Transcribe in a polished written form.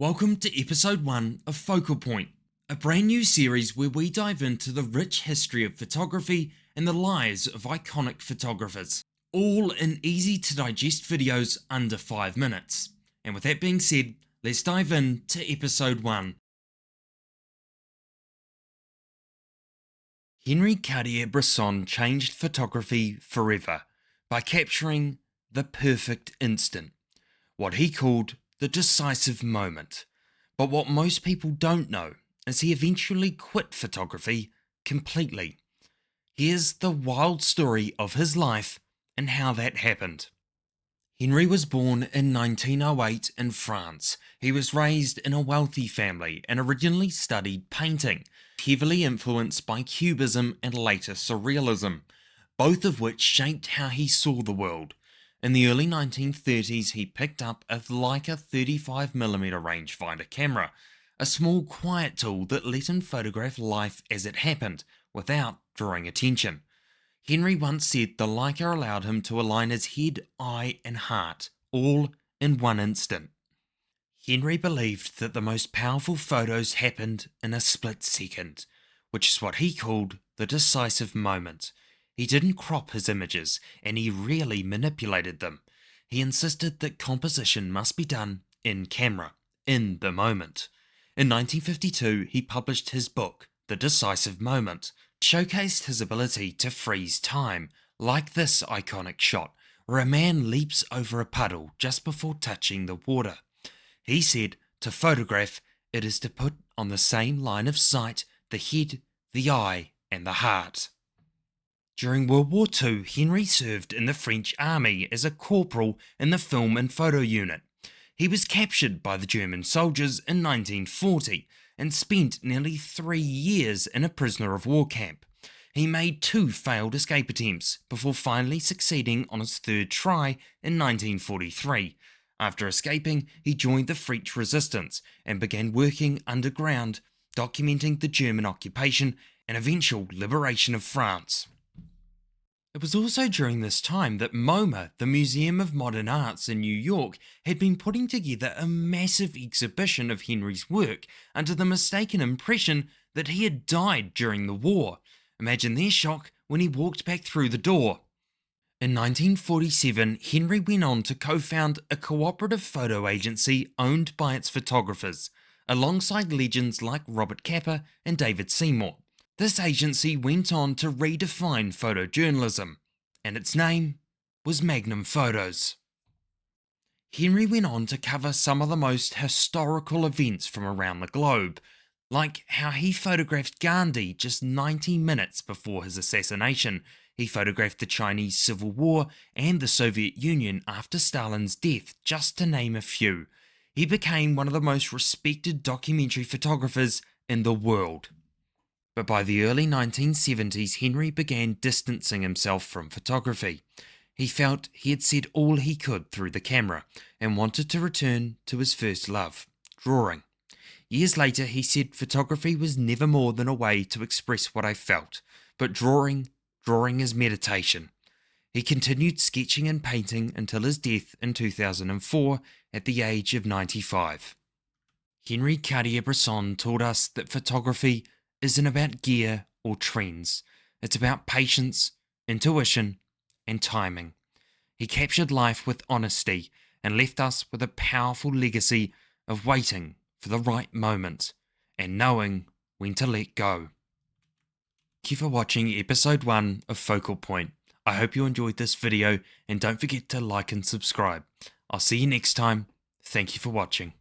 Welcome to episode 1 of Focal Point, a brand new series where we dive into the rich history of photography and the lives of iconic photographers, all in easy to digest videos under 5 minutes. And with that being said, let's dive in to episode 1. Henri Cartier-Bresson changed photography forever by capturing the perfect instant, what he called the decisive moment. But what most people don't know is he eventually quit photography completely. Here's the wild story of his life and how that happened. Henri was born in 1908 in France. He was raised in a wealthy family and originally studied painting, heavily influenced by Cubism and later Surrealism, both of which shaped how he saw the world. In the early 1930s, he picked up a Leica 35mm rangefinder camera, a small quiet tool that let him photograph life as it happened, without drawing attention. Henri once said the Leica allowed him to align his head, eye and heart, all in one instant. Henri believed that the most powerful photos happened in a split second, which is what he called the decisive moment. He didn't crop his images, and he rarely manipulated them. He insisted that composition must be done in camera, in the moment. In 1952, he published his book, The Decisive Moment, showcased his ability to freeze time, like this iconic shot, where a man leaps over a puddle just before touching the water. He said, to photograph, it is to put on the same line of sight the head, the eye, and the heart. During World War II, Henri served in the French army as a corporal in the film and photo unit. He was captured by the German soldiers in 1940 and spent nearly 3 years in a prisoner of war camp. He made 2 failed escape attempts before finally succeeding on his 3rd try in 1943. After escaping, he joined the French resistance and began working underground, documenting the German occupation and eventual liberation of France. It was also during this time that MoMA, the Museum of Modern Arts in New York, had been putting together a massive exhibition of Henri's work under the mistaken impression that he had died during the war. Imagine their shock when he walked back through the door. In 1947, Henri went on to co-found a cooperative photo agency owned by its photographers, alongside legends like Robert Capa and David Seymour. This agency went on to redefine photojournalism, and its name was Magnum Photos. Henri went on to cover some of the most historical events from around the globe, like how he photographed Gandhi just 90 minutes before his assassination. He photographed the Chinese Civil War and the Soviet Union after Stalin's death, just to name a few. He became one of the most respected documentary photographers in the world. But by the early 1970s, Henri began distancing himself from photography. He felt he had said all he could through the camera and wanted to return to his first love, drawing. Years later, he said photography was never more than a way to express what I felt, but drawing is meditation. He continued sketching and painting until his death in 2004 at the age of 95. Henri Cartier-Bresson taught us that photography isn't about gear or trends. It's about patience, intuition, and timing. He captured life with honesty and left us with a powerful legacy of waiting for the right moment and knowing when to let go. Thank you for watching episode 1 of Focal Point. I hope you enjoyed this video and don't forget to like and subscribe. I'll see you next time. Thank you for watching.